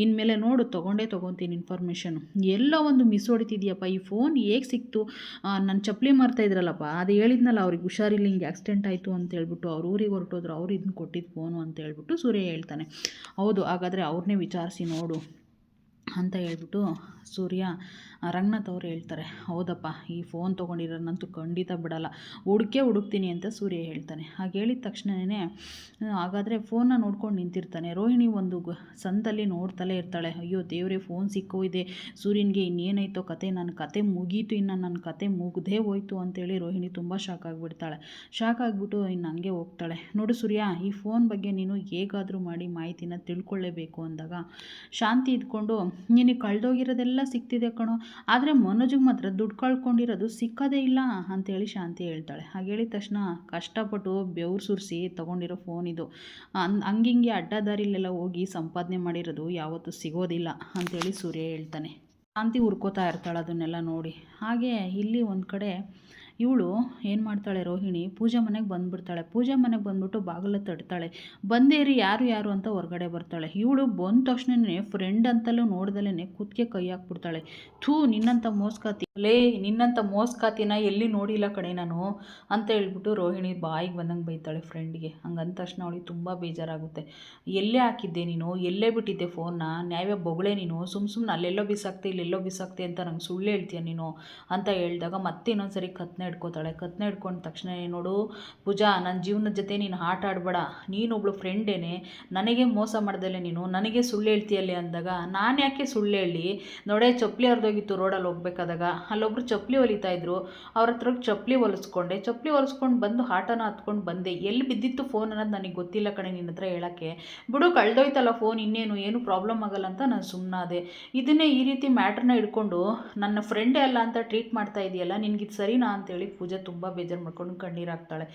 ಇನ್ಮೇಲೆ ನೋಡು ತೊಗೊಂತೀನಿ ಇನ್ಫಾರ್ಮೇಷನು. ಎಲ್ಲ ಒಂದು ಮಿಸ್ ಹೊಡಿತಿದ್ಯಪ್ಪ, ಈ ಫೋನ್ ಹೇಗೆ ಸಿಕ್ತು, ನನ್ನ ಚಪ್ಪಲಿ ಮಾರ್ತಾ ಇದ್ರಲ್ಲಪ್ಪ ಅದು ಹೇಳಿದ್ನಲ್ಲ ಅವ್ರಿಗೆ ಹುಷಾರಿಲ್ಲ ಹಿಂಗೆ ಆಕ್ಸಿಡೆಂಟ್ ಆಯಿತು ಅಂತ ಹೇಳ್ಬಿಟ್ಟು ಅವ್ರ ಊರಿಗೆ ಹೊರಟೋದ್ರು, ಅವ್ರು ಇದನ್ನ ಕೊಟ್ಟಿದ್ದು ಫೋನು ಅಂತ ಹೇಳ್ಬಿಟ್ಟು ಸೂರ್ಯ ಹೇಳ್ತಾನೆ. ಹೌದು ಹಾಗಾದರೆ ಅವ್ರನ್ನೇ ವಿಚಾರಿಸಿ ನೋಡು ಅಂತ ಹೇಳ್ಬಿಟ್ಟು ಸೂರ್ಯ ರಂಗನಾಥ್ ಅವ್ರು ಹೇಳ್ತಾರೆ, ಹೌದಪ್ಪ ಈ ಫೋನ್ ತೊಗೊಂಡಿರೋನಂತೂ ಖಂಡಿತ ಬಿಡಲ್ಲ, ಹುಡುಕ್ತೀನಿ ಅಂತ ಸೂರ್ಯ ಹೇಳ್ತಾನೆ. ಹಾಗೆ ಹೇಳಿದ ತಕ್ಷಣವೇ ಹಾಗಾದರೆ ಫೋನ್ನ ನೋಡ್ಕೊಂಡು ನಿಂತಿರ್ತಾನೆ. ರೋಹಿಣಿ ಒಂದು ಸಂದಲ್ಲಿ ನೋಡ್ತಲೇ ಇರ್ತಾಳೆ. ಅಯ್ಯೋ ದೇವರೇ, ಫೋನ್ ಸಿಕ್ಕೋಯ್ದೆ ಸೂರ್ಯನಿಗೆ, ಇನ್ನೇನಾಯ್ತೋ ಕತೆ, ನನ್ನ ಕತೆ ಮುಗೀತು, ಇನ್ನು ನನ್ನ ಕತೆ ಮುಗ್ದೇ ಹೋಯ್ತು ಅಂತೇಳಿ ರೋಹಿಣಿ ತುಂಬ ಶಾಕ್ ಆಗಿಬಿಡ್ತಾಳೆ. ಶಾಕ್ ಆಗಿಬಿಟ್ಟು ಇನ್ನು ಹಂಗೆ ಹೋಗ್ತಾಳೆ. ನೋಡು ಸೂರ್ಯ, ಈ ಫೋನ್ ಬಗ್ಗೆ ನೀನು ಹೇಗಾದರೂ ಮಾಡಿ ಮಾಹಿತಿನ ತಿಳ್ಕೊಳ್ಳೇಬೇಕು ಅಂದಾಗ ಶಾಂತಿ ಇದ್ಕೊಂಡು, ನಿನಗೆ ಕಳೆದೋಗಿರೋದೆಲ್ಲ ಸಿಗ್ತಿದೆ ಕಣೋ, ಆದರೆ ಮನೋಜಿಗೆ ಮಾತ್ರ ದುಡ್ಡು ಕಳ್ಕೊಂಡಿರೋದು ಸಿಕ್ಕೋದೇ ಇಲ್ಲ ಅಂತೇಳಿ ಶಾಂತಿ ಹೇಳ್ತಾಳೆ. ಹಾಗೆ ಹೇಳಿದ ತಕ್ಷಣ, ಕಷ್ಟಪಟ್ಟು ಬೆವ್ರು ಸುರಿಸಿ ತೊಗೊಂಡಿರೋ ಫೋನ್ ಇದು, ಹಂಗಿಂಗೆ ಅಡ್ಡದಾರಿಲೆಲ್ಲ ಹೋಗಿ ಸಂಪಾದನೆ ಮಾಡಿರೋದು ಯಾವತ್ತೂ ಸಿಗೋದಿಲ್ಲ ಅಂತೇಳಿ ಸೂರ್ಯ ಹೇಳ್ತಾನೆ. ಶಾಂತಿ ಹುರ್ಕೋತಾ ಇರ್ತಾಳೆ ಅದನ್ನೆಲ್ಲ ನೋಡಿ. ಹಾಗೆ ಇಲ್ಲಿ ಒಂದು ಕಡೆ ಇವಳು ಏನು ಮಾಡ್ತಾಳೆ, ರೋಹಿಣಿ ಪೂಜಾ ಮನೆಗೆ ಬಂದುಬಿಡ್ತಾಳೆ. ಪೂಜಾ ಮನೆಗೆ ಬಂದುಬಿಟ್ಟು ಬಾಗಿಲ ತಡ್ತಾಳೆ. ಬಂದೇರಿ ಯಾರು ಅಂತ ಹೊರಗಡೆ ಬರ್ತಾಳೆ. ಇವಳು ಬಂದ ತಕ್ಷಣವೇ ಫ್ರೆಂಡ್ ಅಂತಲೂ ನೋಡ್ದಲೇ ಕುತ್ತಿಗೆ ಕೈ ಹಾಕ್ಬಿಡ್ತಾಳೆ. ಥೂ, ನಿನ್ನಂಥ ಮೋಸ್ಕಾತಿ, ನಿನ್ನಂಥ ಮೋಸ್ಕಾತಿನ ಎಲ್ಲಿ ನೋಡಿಲ್ಲ ಕಣೆ ನಾನು ಅಂತ ಹೇಳ್ಬಿಟ್ಟು ರೋಹಿಣಿ ಬಾಯಿಗೆ ಬಂದಂಗೆ ಬೈತಾಳೆ ಫ್ರೆಂಡ್ಗೆ. ಹಂಗಂದ ತಕ್ಷಣ ಅವಳಿಗೆ ತುಂಬ ಬೇಜಾರಾಗುತ್ತೆ. ಎಲ್ಲೇ ಹಾಕಿದ್ದೆ ನೀನು, ಎಲ್ಲೇ ಬಿಟ್ಟಿದ್ದೆ ಫೋನ್ನ, ನ್ಯಾಯ ಬೊಗಳೆ ನೀನು, ಸುಮ್ಮನೆ ಅಲ್ಲೆಲ್ಲೋ ಬಿಸಾಕ್ತೆ ಇಲ್ಲೆಲ್ಲೋ ಬಿಸಾಕ್ತೆ ಅಂತ ನಂಗೆ ಸುಳ್ಳು ಹೇಳ್ತೀಯ ನೀನು ಅಂತ ಹೇಳಿದಾಗ ಮತ್ತೆ ಇನ್ನೊಂದ್ಸರಿ ಕತ್ನ ಹಿಡ್ಕೋತಾಳೆ. ಕತ್ನ ಹಿಡ್ಕೊಂಡ ತಕ್ಷಣ, ನೋಡು ಪೂಜಾ, ನನ್ನ ಜೀವನದ ಜೊತೆ ನೀನು ಆಟ ಆಡಬೇಡ, ನೀನೊಬ್ಳು ಫ್ರೆಂಡೇನೆ, ನನಗೆ ಮೋಸ ಮಾಡ್ದಲೆ ನೀನು ನನಗೆ ಸುಳ್ಳು ಹೇಳ್ತೀಯಲ್ಲಿ ಅಂದಾಗ, ನಾನು ಯಾಕೆ ಸುಳ್ಳು ಹೇಳಿ, ನೋಡೇ ಚಪ್ಪಲಿ ಹರಿದೋಗಿತ್ತು ರೋಡಲ್ಲಿ ಹೋಗ್ಬೇಕಾದಾಗ, ಅಲ್ಲೊಬ್ರು ಚಪ್ಪಲಿ ಹೊಲಿತಾಯಿದ್ರು, ಅವ್ರ ಹತ್ರ ಚಪ್ಪಲಿ ಹೊಲಿಸ್ಕೊಂಡು ಬಂದು ಆಟನ ಹತ್ಕೊಂಡು ಬಂದೆ. ಎಲ್ಲಿ ಬಿದ್ದಿತ್ತು ಫೋನ್ ಅನ್ನೋದು ನನಗೆ ಗೊತ್ತಿಲ್ಲ ಕಣೆ ನಿನ್ನ ಹತ್ರ ಹೇಳೋಕ್ಕೆ, ಬಿಡು ಕಳೆದೋಯ್ತಲ್ಲ ಫೋನ್, ಇನ್ನೇನು ಏನು ಪ್ರಾಬ್ಲಮ್ ಆಗಲ್ಲ ಅಂತ ನಾನು ಸುಮ್ಮನಾದೆ. ಇದನ್ನೇ ಈ ರೀತಿ ಮ್ಯಾಟ್ರನ್ನ ಹಿಡ್ಕೊಂಡು ನನ್ನ ಫ್ರೆಂಡೇ ಅಲ್ಲ ಅಂತ ಟ್ರೀಟ್ ಮಾಡ್ತಾ ಇದೆಯಲ್ಲ, ನಿನಗಿದು ಸರಿನಾ ಅಂತೇಳಿ ಪೂಜೆ ತುಂಬ ಬೇಜಾರು ಮಾಡ್ಕೊಂಡು ಕಣ್ಣೀರು ಹಾಕ್ತಾಳೆ.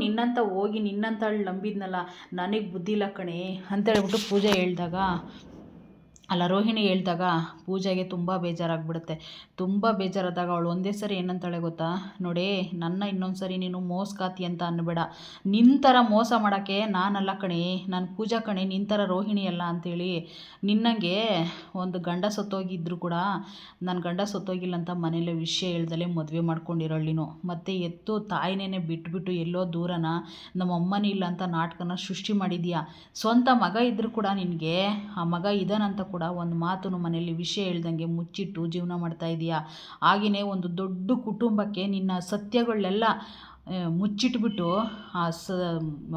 ನಿನ್ನಂತ ಹೋಗಿ ನಿನ್ನಂತ ನಂಬಿದ್ನಲ್ಲ, ನನಗೆ ಬುದ್ಧಿ ಇಲ್ಲ ಕಣೆ ಅಂತ ಹೇಳ್ಬಿಟ್ಟು ಪೂಜೆ ಹೇಳ್ದಾಗ, ರೋಹಿಣಿ ಹೇಳ್ದಾಗ ಪೂಜೆಗೆ ತುಂಬ ಬೇಜಾರಾಗ್ಬಿಡುತ್ತೆ. ತುಂಬ ಬೇಜಾರಾದಾಗ ಅವಳು ಒಂದೇ ಸರಿ ಏನಂತಾಳೆ ಗೊತ್ತಾ, ನೋಡೇ ನನ್ನ ಇನ್ನೊಂದು ಸರಿ ನೀನು ಮೋಸ್ಕಾತಿ ಅಂತ ಅನ್ನಬೇಡ, ನಿನ್ನ ಥರ ಮೋಸ ಮಾಡೋಕ್ಕೆ ನಾನಲ್ಲ ಕಣೆ, ನಾನು ಪೂಜಾ ಕಣೆ, ನಿನ್ನ ಥರ ರೋಹಿಣಿ ಅಲ್ಲ ಅಂತೇಳಿ, ನಿನ್ನಂಗೆ ಒಂದು ಗಂಡ ಸತ್ತೋಗಿದ್ರು ಕೂಡ ನನ್ನ ಗಂಡ ಸತ್ತೋಗಿಲ್ಲ ಅಂತ ಮನೇಲಿ ವಿಷಯ ಹೇಳ್ದಲೇ ಮದುವೆ ಮಾಡ್ಕೊಂಡಿರೋಳು ನೀನು, ಮತ್ತು ಎತ್ತು ತಾಯಿನೇ ಬಿಟ್ಬಿಟ್ಟು ಎಲ್ಲೋ ದೂರನ ನಮ್ಮ ಅಮ್ಮನೇ ಇಲ್ಲ ಅಂತ ನಾಟಕನ ಸೃಷ್ಟಿ ಮಾಡಿದ್ಯಾ. ಸ್ವಂತ ಮಗ ಇದ್ದರೂ ಕೂಡ ನಿನಗೆ ಆ ಮಗ ಇದಾನಂತ ಕೂಡ ಒಂದು ಮಾತು ಮನೆಯಲ್ಲಿ ವಿಷಯ ಹೇಳ್ದಂಗೆ ಮುಚ್ಚಿಟ್ಟು ಜೀವನ ಮಾಡ್ತಾ ಇದೀಯಾ. ಹಾಗೆಯೇ ಒಂದು ದೊಡ್ಡ ಕುಟುಂಬಕ್ಕೆ ನಿನ್ನ ಸತ್ಯಗಳನ್ನೆಲ್ಲ ಮುಚ್ಚಿಟ್ಬಿಟ್ಟು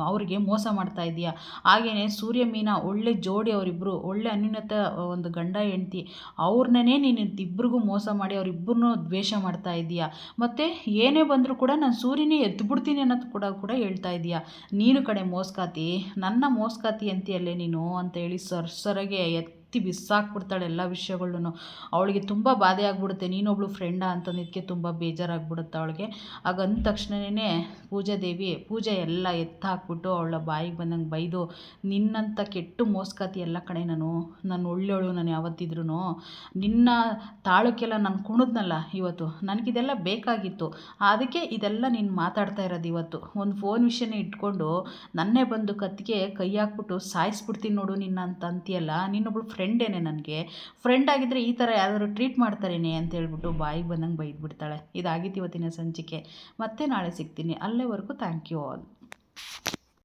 ಅವ್ರಿಗೆ ಮೋಸ ಮಾಡ್ತಾ ಇದೀಯಾ. ಹಾಗೆಯೇ ಸೂರ್ಯ ಮೀನಾ ಒಳ್ಳೆ ಜೋಡಿ, ಅವರಿಬ್ಬರು ಒಳ್ಳೆ ಅನ್ಯೋನ್ಯತೆ, ಒಂದು ಗಂಡ ಹೆಂಡ್ತಿ, ಅವ್ರನ್ನೇ ನೀನು ಇಬ್ಬರಿಗೂ ಮೋಸ ಮಾಡಿ ಅವರಿಬ್ಬರನ್ನೂ ದ್ವೇಷ ಮಾಡ್ತಾ ಇದೀಯಾ. ಮತ್ತು ಏನೇ ಬಂದರೂ ಕೂಡ ನಾನು ಸೂರ್ಯನೇ ಎದ್ಬಿಡ್ತೀನಿ ಅನ್ನೋದು ಕೂಡ ಹೇಳ್ತಾ ಇದೀಯಾ. ನೀನು ಕಡೆ ಮೋಸ್ಕಾತಿ, ನನ್ನ ಮೋಸ್ಕಾತಿ ಅಂತೀಯಲ್ಲೇ ನೀನು ಅಂತ ಹೇಳಿ ಸರಗೆ ಬಿಸಾಕ್ಬಿಡ್ತಾಳೆ ಎಲ್ಲ ವಿಷಯಗಳನ್ನೂ. ಅವಳಿಗೆ ತುಂಬ ಬಾಧೆ ಆಗ್ಬಿಡುತ್ತೆ, ನೀನೊಬ್ಳು ಫ್ರೆಂಡಾ ಅಂತಂದಿದ್ದಕ್ಕೆ ತುಂಬ ಬೇಜಾರಾಗ್ಬಿಡುತ್ತೆ ಅವಳಿಗೆ. ಆಗ ಅಂದ ತಕ್ಷಣವೇ ಪೂಜೆ ಎಲ್ಲ ಹಾಕ್ಬಿಟ್ಟು ಅವಳ ಬಾಯಿಗೆ ಬಂದಂಗೆ ಬೈದು, ನಿನ್ನಂಥ ಕೆಟ್ಟು ಮೋಸ್ಕಾತಿ ಎಲ್ಲ ಕಡೆ ನಾನು ಒಳ್ಳೆಯವಳು, ನಾನು ಯಾವತ್ತಿದ್ರೂ ನಿನ್ನ ತಾಳಕ್ಕೆಲ್ಲ ನಾನು ಕುಣಿದ್ನಲ್ಲ ಇವತ್ತು, ನನಗಿದೆಲ್ಲ ಬೇಕಾಗಿತ್ತು, ಅದಕ್ಕೆ ಇದೆಲ್ಲ ನೀನು ಮಾತಾಡ್ತಾ ಇರೋದು ಇವತ್ತು. ಒಂದು ಫೋನ್ ವಿಷಯನೇ ಇಟ್ಕೊಂಡು ನನ್ನೇ ಬಂದು ಕತ್ತಿಗೆ ಕೈ ಹಾಕ್ಬಿಟ್ಟು ಸಾಯಿಸ್ಬಿಡ್ತೀನಿ ನೋಡು ನಿನ್ನ ಅಂತ ಅಂತೀಯಲ್ಲ, ನೀನೊಬ್ಳು ಫ್ರೆಂಡೇನೆ, ನನಗೆ ಫ್ರೆಂಡ್ ಆಗಿದ್ದರೆ ಈ ಥರ ಯಾರಾದರೂ ಟ್ರೀಟ್ ಮಾಡ್ತಾರೇನೆ ಅಂತ ಹೇಳ್ಬಿಟ್ಟು ಬಾಯಿಗೆ ಬಂದಂಗೆ ಬೈದ್ಬಿಡ್ತಾಳೆ. ಇದಾಗಿತ್ತು ಇವತ್ತಿನ ಸಂಚಿಕೆ. ಮತ್ತೆ ನಾಳೆ ಸಿಗ್ತೀನಿ. ಅಲ್ಲಿವರೆಗೂ ಥ್ಯಾಂಕ್ ಯು ಆಲ್.